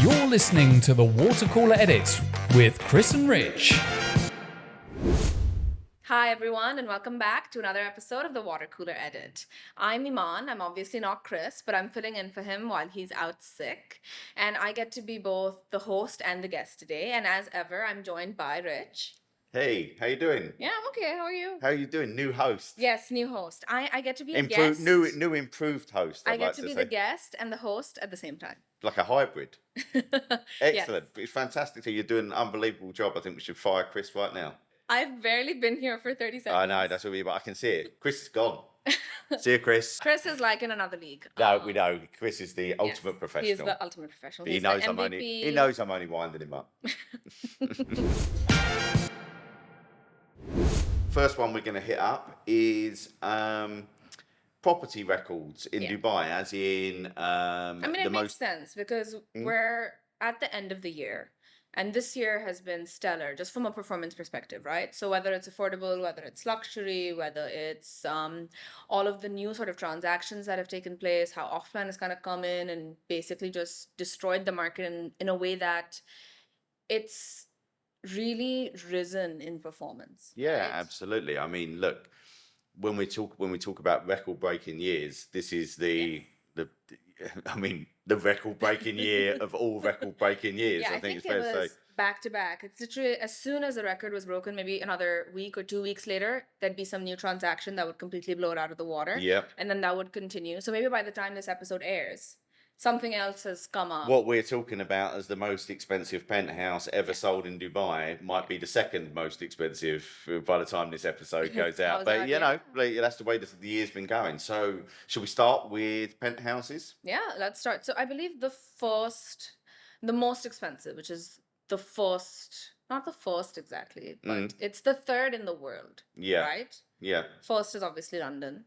You're listening to the Water Cooler Edit with Chris and Rich. Hi everyone, and welcome back to another episode of the Water Cooler Edit. I'm Eman. I'm obviously not Chris, but I'm filling in for him while he's out sick. And I get to be both the host and the guest today. And as ever, I'm joined by Rich. Hey, how you doing? Yeah, I'm okay. How are you? How are you doing? New host. Yes, new host. I get to be a Improved, guest. new improved host. I I'd get like to to be say. the guest and the host at the same time. Like a hybrid. Excellent. Yes. It's fantastic. You're doing an unbelievable job. I think we should fire Chris right now. I've barely been here for 30 seconds. I know, that's what but I can see it. Chris is gone. See you, Chris. Chris is like in another league. No, we know. Chris is the ultimate professional. He is the ultimate professional. He He's knows the I'm MVP. he knows I'm only winding him up. First one we're going to hit up is property records in Dubai, as in I mean, it makes sense because we're at the end of the year. And this year has been stellar, just from a performance perspective, right? So whether it's affordable, whether it's luxury, whether it's all of the new sort of transactions that have taken place, how offline has kind of come in and basically just destroyed the market in a way that it's really risen in performance. Yeah, right? absolutely. I mean, look, when we talk about record-breaking years, this is the record-breaking year of all record-breaking years. Yeah, I think it's fair to say. Back to back. It's literally as soon as the record was broken, maybe another week or 2 weeks later, there'd be some new transaction that would completely blow it out of the water. Yeah. And then that would continue. So maybe by the time this episode airs, something else has come up. What we're talking about as the most expensive penthouse ever sold in Dubai might be the second most expensive by the time this episode goes out. But you know, that's the way the year's been going. So should we start with penthouses? Yeah, let's start. So I believe the most expensive, which is the first, not the first exactly, but it's the third in the world. Yeah. Right? Yeah. First is obviously London.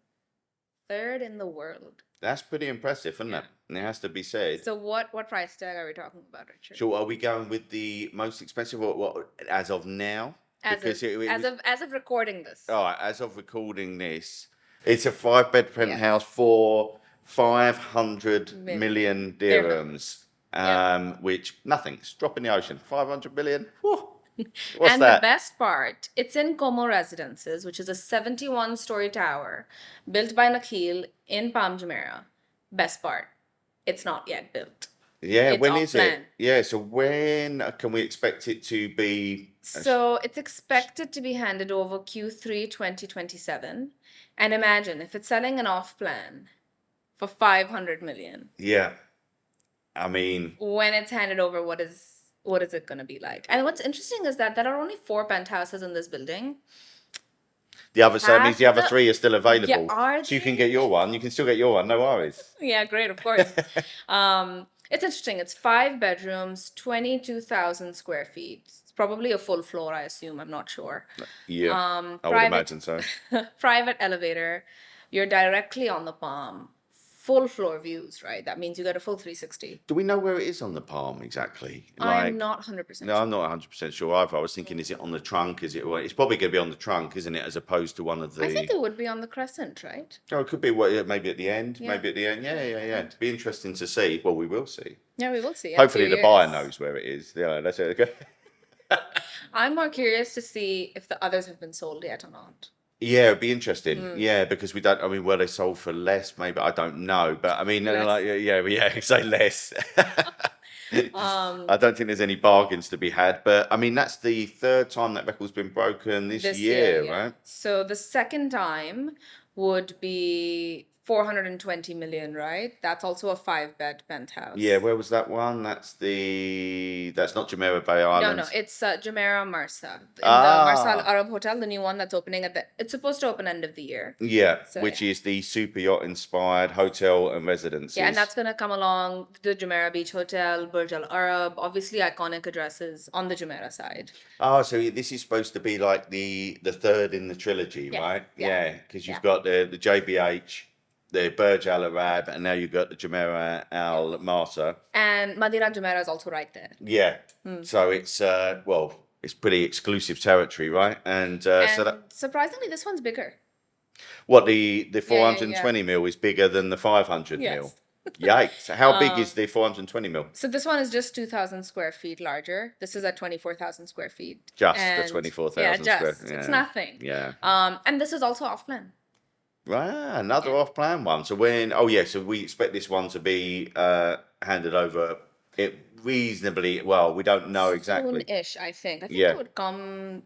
Third in the world. That's pretty impressive, isn't it? It has to be said. So what price tag are we talking about, Richard? So are we going with the most expensive or what as of now? As of recording this. All right, as of recording this, it's a 5-bed penthouse for 500 million dirhams. Which nothing's drop in the ocean. 500 million. Whew. What's and that? The best part, it's in Como Residences, which is a 71-story tower built by Nakheel in Palm Jumeirah. Best part, it's not yet built. Yeah, it's when is plan. it? Yeah, so when can we expect it to be? So it's expected to be handed over Q3 2027. And imagine if it's selling an off plan for 500 million. Yeah, I mean, when it's handed over, what is it going to be like? And what's interesting is that there are only 4 penthouses in this building. The other 3 are still available. Yeah, so you can get your one. You can still get your one. No worries. Yeah, great, of course. It's interesting. It's 5 bedrooms, 22,000 square feet. It's probably a full floor, I assume. I'm not sure. Yeah, I would imagine so. Private elevator. You're directly on the Palm. Full floor views, right? That means you get a full 360. Do we know where it is on the Palm exactly? I'm not 100% sure. No, I'm not 100% sure either. I was thinking, is it on the trunk? It's probably going to be on the trunk, isn't it? As opposed to one of the... I think it would be on the crescent, right? Oh, it could be maybe at the end. Yeah. Maybe at the end. Yeah. It'd be interesting to see. Well, we will see. Yeah, we will see. Hopefully the buyer knows where it is. Yeah, that's it. I'm more curious to see if the others have been sold yet or not. Yeah, it'd be interesting. Yeah, because we don't. I mean, were they sold for less? Maybe I don't know, but I mean, say less. I don't think there's any bargains to be had, but I mean, that's the third time that record's been broken this year, right? So the second time would be 420 million, right? That's also a 5-bed penthouse. Yeah, where was that one? That's not Jumeirah Bay Island. No, it's Jumeirah Marsa. In the Marsa Al Arab Hotel, the new one that's opening it's supposed to open end of the year. Yeah, which is the super yacht inspired hotel and residences. Yeah, and that's going to come along the Jumeirah Beach Hotel, Burj Al Arab, obviously iconic addresses on the Jumeirah side. Oh, so this is supposed to be like the third in the trilogy, right? Yeah, because you've got the JBH, the Burj Al Arab, and now you've got the Jumeirah Al Marsa. And Madinah Jumeirah is also right there. Yeah. So it's it's pretty exclusive territory, right? And so that surprisingly, this one's bigger. What the 420 mil is bigger than the 500 mil. Yikes. How big is the 420 mil? So this one is just 2,000 square feet larger. This is at 24,000 square feet. Just the And 24,000 yeah, square. it's nothing. Yeah. And this is also off plan. Right, another Yeah. off-plan one. So so we expect this one to be handed over reasonably well. We don't know exactly. Soon-ish, I think. I think Yeah. it would come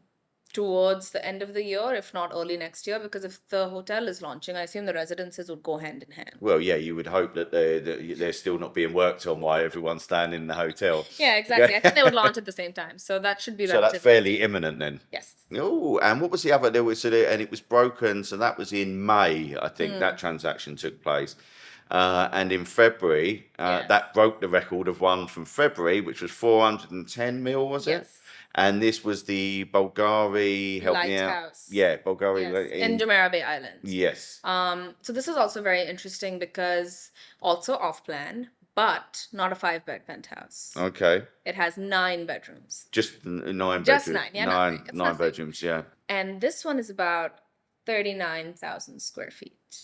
towards the end of the year, if not early next year, because if the hotel is launching, I assume the residences would go hand in hand. Well, yeah, you would hope that they're still not being worked on while everyone's standing in the hotel. Yeah, exactly. I think they would launch at the same time, so that should be So that's relatively. fairly imminent then. Yes. Oh, and what was the other? And it was broken. So that was in May, I think that transaction took place. And in February, Yes. that broke the record of one from February, which was 410 mil, was it? Yes. And this was the Bulgari, help me out. Lighthouse. Yeah, Bulgari. Yes. In Jumeirah Bay Islands. Yes. So this is also very interesting because also off plan, but not a 5-bed penthouse. Okay. It has 9 bedrooms. Just 9 bedrooms. Just 9, yeah, nothing. It's Nine nothing. bedrooms, yeah. And this one is about 39,000 square feet,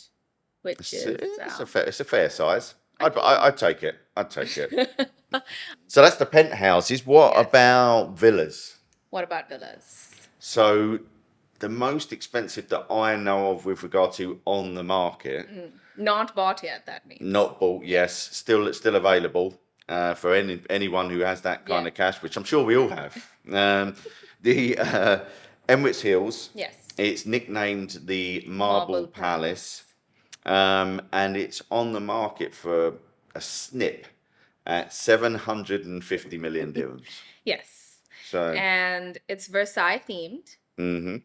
which is It's a fair size. I'd take it. I'd take it. So that's the penthouses. What Yes. about villas? What about villas? So the most expensive that I know of with regard to on the market, Not bought yet, that means. not bought, yes, still available for anyone who has that kind Yeah. of cash, which I'm sure we all have. The Emirates Hills. Yes. It's nicknamed the Marble Marble Palace, and it's on the market for a snip at 750 million dirhams. Yes. So, And it's Versailles themed. mhm.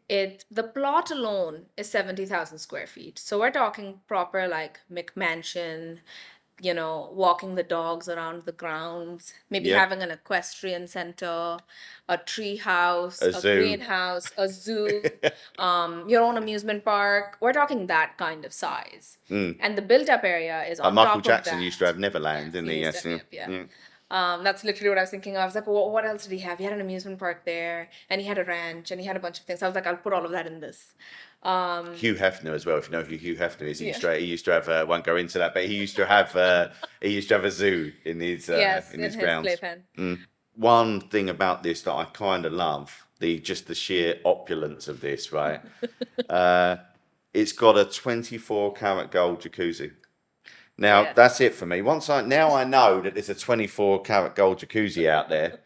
The plot alone is 70,000 square feet. So we're talking proper like McMansion, walking the dogs around the grounds, maybe Yeah. having an equestrian center, a tree house, A a zoo. greenhouse, a zoo, your own amusement park. We're talking that kind of size. And the built-up area is on Michael top Jackson of that. used to have Neverland, didn't he? He Yes. used to have, yeah. That's literally what I was thinking of. I was like, well, what else did he have? He had an amusement park there, and he had a ranch, and he had a bunch of things. I was like, I'll put all of that in this. Hugh Hefner as well. If you know who Hugh Hefner is, he Yeah. used to have. Won't go into that, but he used to have a zoo in his Yes, in in his his grounds. playpen. One thing about this that I kind of love, the sheer opulence of this, right? It's got a 24 karat gold jacuzzi. Now Yes. that's it for me. Now I know that there's a 24 karat gold jacuzzi out there.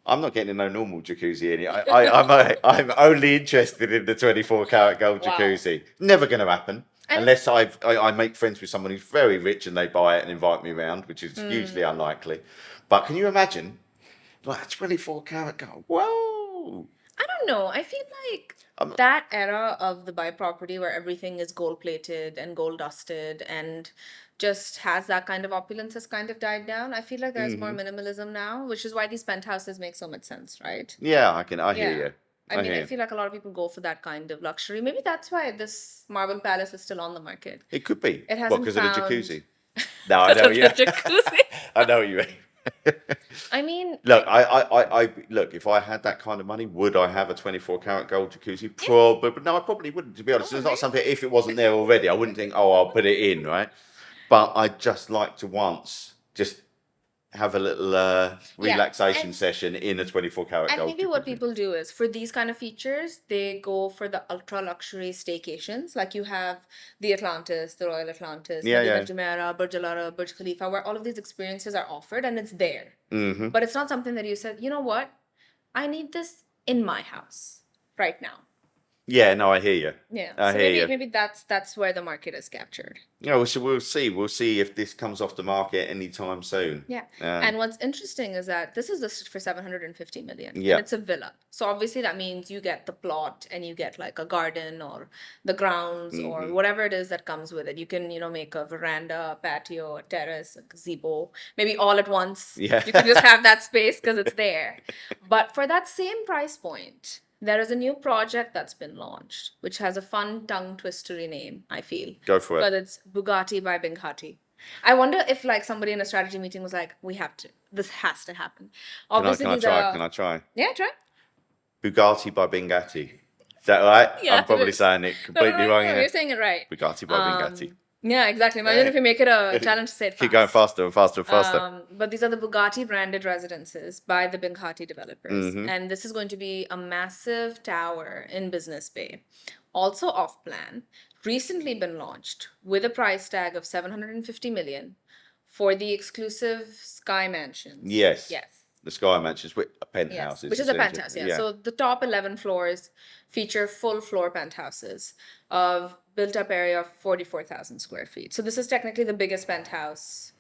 I'm not getting no normal jacuzzi in it. I'm only interested in the 24 karat gold Wow. jacuzzi. Never going to happen. And- Unless I make friends with someone who's very rich and they buy it and invite me around, which is hugely unlikely. But can you imagine, like a 24 karat gold? Whoa! I don't know. I feel like that era of the buy property where everything is gold plated and gold dusted and just has that kind of opulence has kind of died down. I feel like there's more minimalism now, which is why these penthouses make so much sense, right? Yeah, I hear Yeah. you. I hear you. feel like a lot of people go for that kind of luxury. Maybe that's why this Marble Palace is still on the market. It could be. It hasn't because of the found- jacuzzi. No, I know. The Yeah, jacuzzi. I know what you mean. I mean, Look, I look. If I had that kind of money, would I have a 24 karat gold jacuzzi? Probably, but no, I probably wouldn't. To be honest, it's not something. If it wasn't there already, I wouldn't think, oh, I'll put it in, right? But I'd just like to once just have a little relaxation and- session in a 24 karat and gold. maybe what jacuzzi. people do is for these kind of features, they go for the ultra luxury staycations. Like you have the Atlantis, the Royal Atlantis, Yeah, maybe yeah. the Jumeirah, Burj Al Arab, Burj Khalifa, where all of these experiences are offered and it's there. Mm-hmm. But it's not something that you said, you know what? I need this in my house right now. Yeah, no, I hear you. Yeah. I So hear maybe you. maybe that's where the market is captured. Yeah, we'll see. We'll see if this comes off the market anytime soon. Yeah. Um, And what's interesting is that this is listed for 750 million. Yeah. And it's a villa. So obviously that means you get the plot and you get like a garden or the grounds Mm-hmm. or whatever it is that comes with it. You can, make a veranda, a patio, a terrace, a gazebo, maybe all at once. Yeah. You can just have that space because it's there. But for that same price point, there is a new project that's been launched, which has a fun tongue twistery name, I feel. Go for it. But it's Bugatti by Binghatti. I wonder if like somebody in a strategy meeting was like, this has to happen. Obviously, Can I these try? are. Can I try? Yeah, try. Bugatti by Bingatti. Is that right? Yeah, I'm probably it is. saying it completely No, wrong you're here. saying it right. Bugatti by Bingatti. Yeah, exactly. Imagine if you make it a challenge to say it fast. Keep going faster and faster and faster. But these are the Bugatti branded residences by the Bugatti developers. Mm-hmm. And this is going to be a massive tower in Business Bay. Also off plan, recently been launched with a price tag of 750 million for the exclusive Sky Mansions. Yes. Yes. The Sky Mansions with a Yes, penthouse. which is a penthouse, yeah. So the top 11 floors feature full floor penthouses of built up area of 44,000 square feet. So this is technically the biggest penthouse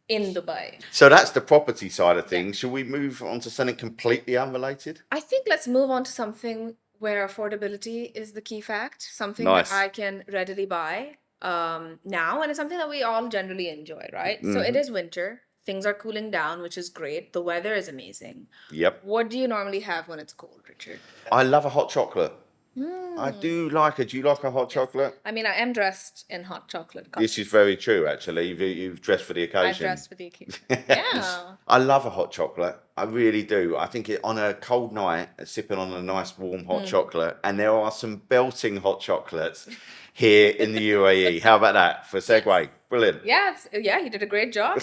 in Dubai. So that's the property side of things. Shall we move on to something completely unrelated? I think let's move on to something where affordability is the key fact, something Nice. that I can readily buy now, and it's something that we all generally enjoy, right? So it is winter. Things are cooling down, which is great. The weather is amazing. Yep. What do you normally have when it's cold, Richard? I love a hot chocolate. I do like it. Do you like a hot chocolate? I mean, I am dressed in hot chocolate cups. This is very true, actually. You've dressed for the occasion. I've dressed for the occasion. Yeah. I love a hot chocolate. I really do. I think on a cold night, sipping on a nice warm hot chocolate, and there are some belting hot chocolates here in the UAE. How about that for a segue? Brilliant. Yeah, you did a great job.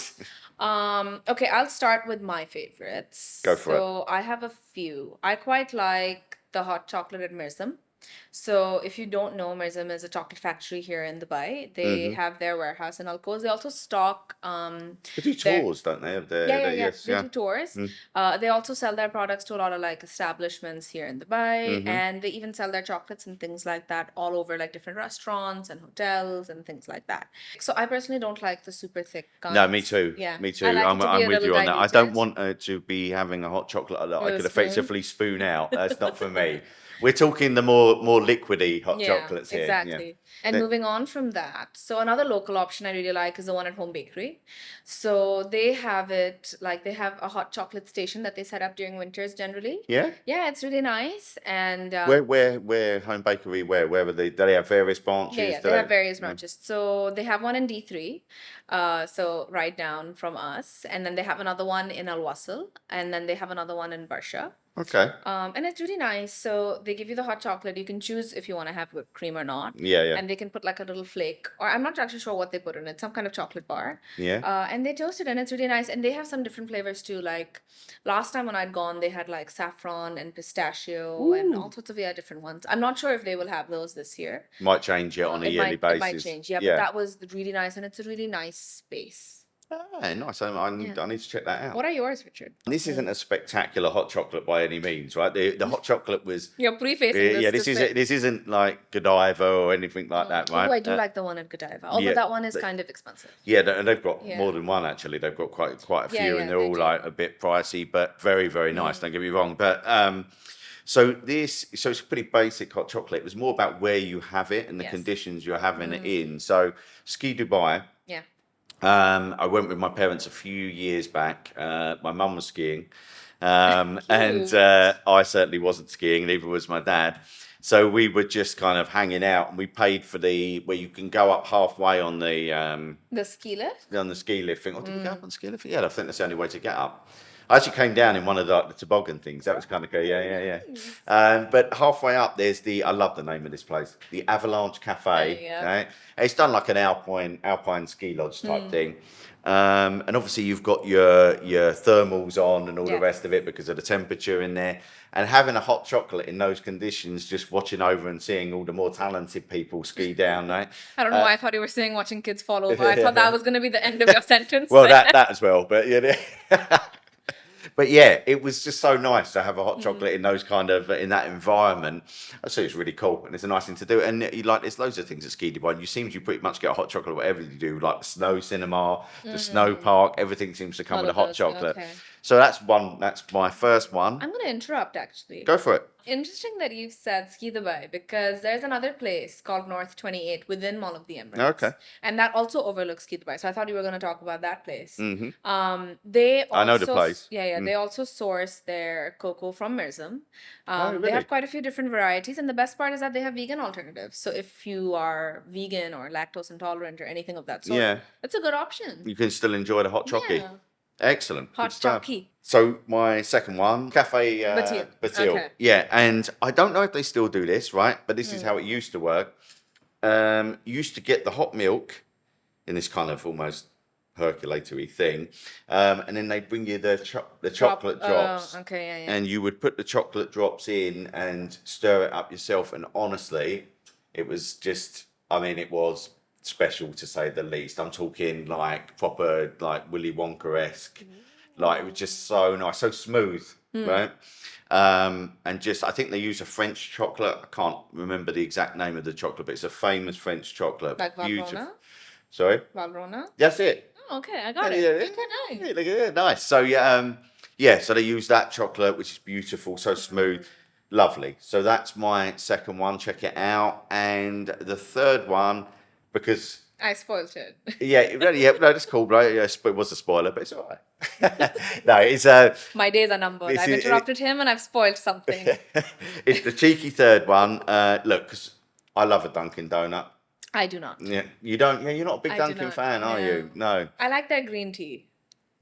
Okay, I'll start with my favorites. Go for it. So I have a few. I quite like the hot chocolate at Mirzam. So if you don't know, Mirzam is a chocolate factory here in Dubai. They have their warehouse in Al Quoz. They also stock They do tours, don't they? Yes, they do tours. They also sell their products to a lot of like establishments here in Dubai, and they even sell their chocolates and things like that all over like different restaurants and hotels and things like that. So I personally don't like the super thick kinds. No, me too. Yeah, Me too. I like it to be I'm a with you little on that. I don't diluted. want to be having a hot chocolate that I With a could spoon. effectively spoon out. That's not for me. We're talking the more liquidy hot chocolates here. Exactly. Yeah. And moving on from that, so another local option I really like is the one at Home Bakery. So they have it like they have a hot chocolate station that they set up during winters generally. Yeah? Yeah, it's really nice. And Where Home Bakery, where are they? Do they have various branches? yeah, Do they have various branches. So they have one in D3, so right down from us, and then they have another one in Al Wasl, and then they have another one in Barsha. Okay. And it's really nice. So they give you the hot chocolate. You can choose if you want to have whipped cream or not. Yeah, yeah. And they can put like a little flake, or I'm not actually sure what they put in it, some kind of chocolate bar. Yeah. And they toast it, and it's really nice. And they have some different flavors too. Like last time when I'd gone, they had like saffron and pistachio and all sorts of different ones. I'm not sure if they will have those this year. Might change it on a yearly basis. It might change, yeah. But that was really nice, and it's a really nice space. Ah, nice. I need to check that out. What are yours, Richard? This isn't a spectacular hot chocolate by any means, right? The hot chocolate was. You're prefacing this. Yeah, this isn't like Godiva or anything like that, right? Oh, I do like the one at Godiva, although that one is kind of expensive. Yeah, and they've got more than one actually. They've got quite a few, and they're all like a bit pricey, but very, very nice. Don't get me wrong, but. So it's a pretty basic hot chocolate. It was more about where you have it and the conditions you're having it in. So Ski Dubai. Yeah. I went with my parents a few years back. My mum was skiing, and I certainly wasn't skiing. Neither was my dad. So we were just kind of hanging out, and we paid for where you can go up halfway on the ski lift. On the ski lift thing. Oh, did we go up on the ski lift? Yeah, I think that's the only way to get up. I actually came down in one of the toboggan things. That was kind of cool. Yeah. But halfway up, I love the name of this place, the Avalanche Cafe. Right? It's done like an alpine ski lodge type thing. And obviously you've got your thermals on and all the rest of it because of the temperature in there. And having a hot chocolate in those conditions, just watching over and seeing all the more talented people ski down, right? I don't know why I thought you were saying watching kids fall over. I thought that was going to be the end of your sentence. Well, that as well, but yeah. But yeah, it was just so nice to have a hot chocolate in those in that environment. I say it's really cool, and it's a nice thing to do. And there's loads of things at Ski Dubai. You pretty much get a hot chocolate whatever you do, like the snow cinema, the snow park. Everything seems to come with a hot chocolate. Okay. So that's my first one. I'm going to interrupt actually. Go for it. Interesting that you've said Ski Dubai because there's another place called North 28 within Mall of the Emirates. Okay. And that also overlooks Ski Dubai. So I thought you were going to talk about that place. Mm-hmm. I know the place. Yeah. They also source their cocoa from Mirzam. Really? They have quite a few different varieties. And the best part is that they have vegan alternatives. So if you are vegan or lactose intolerant or anything of that sort, it's a good option. You can still enjoy the hot chocolate. Yeah. Excellent. Hot chocolate. So my second one, Cafe Batil. Okay. Yeah, and I don't know if they still do this, right? But this is how it used to work. used to get the hot milk in this kind of almost percolatory thing, and then they bring you the chocolate drops. Okay, yeah. And you would put the chocolate drops in and stir it up yourself. And honestly, it was just, I mean, it was special to say the least. I'm talking like proper, like Willy Wonka-esque. Like, it was just so nice, so smooth, right? And just, I think they use a French chocolate. I can't remember the exact name of the chocolate, but it's a famous French chocolate. Like Valrhona? Sorry? Valrhona? That's it. Oh, okay, I got it. Yeah, Okay, nice. yeah, nice. So so they use that chocolate, which is beautiful, so smooth, lovely. So that's my second one. Check it out. And the third one, because I spoiled it. no, that's cool, right? Yeah, it was a spoiler, but it's all right. No, it's My days are numbered. I've interrupted him and I've spoiled something. it's the cheeky third one. Look, because I love a Dunkin' Donut. I do not. Yeah, you don't. Yeah, you're not a big I do Dunkin' not, fan, are you? No. I like their green tea.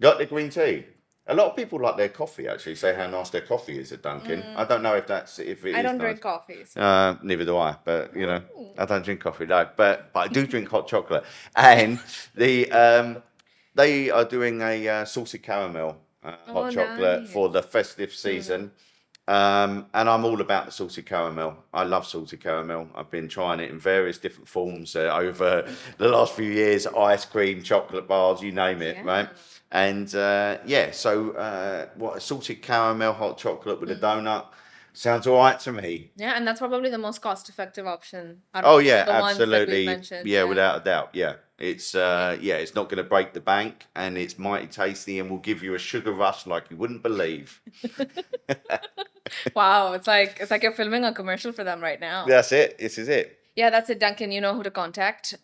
Got the green tea. A lot of people like their coffee. Actually, say how nice their coffee is at Dunkin'. I don't know if it is. I don't nice. drink coffee. So. Neither do I. But I don't drink coffee. No, but I do drink hot chocolate. And they are doing a salted caramel hot chocolate for the festive season. And I'm all about the salted caramel. I love salted caramel. I've been trying it in various different forms over the last few years. Ice cream, chocolate bars, you name it, right? And so what, a salted caramel hot chocolate with a donut sounds all right to me. Yeah, and that's probably the most cost-effective option. Oh yeah, the absolutely. Ones that we mentioned. Yeah, without a doubt. Yeah, it's it's not going to break the bank, and it's mighty tasty, and will give you a sugar rush like you wouldn't believe. Wow, it's like you're filming a commercial for them right now. That's it. This is it. Yeah, that's it, Duncan. You know who to contact.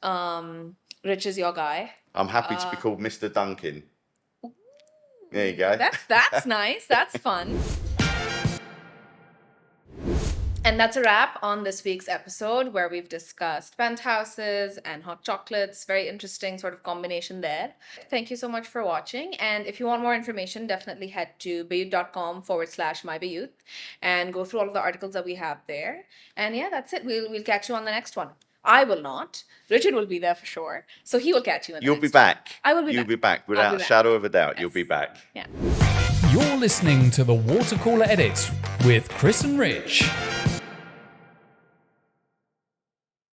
Rich is your guy. I'm happy to be called Mr. Duncan. There you go. That's nice. That's fun. And that's a wrap on this week's episode where we've discussed penthouses and hot chocolates. Very interesting sort of combination there. Thank you so much for watching. And if you want more information, definitely head to Bayut.com/mybayut and go through all of the articles that we have there. And yeah, that's it. We'll catch you on the next one. I will not. Richard will be there for sure. So he will catch you in the You'll next be back. one. I will be You'll back. be back without a back. shadow of a doubt. Yes. You'll be back. Yeah. You're listening to the Water Cooler Edit with Chris and Rich.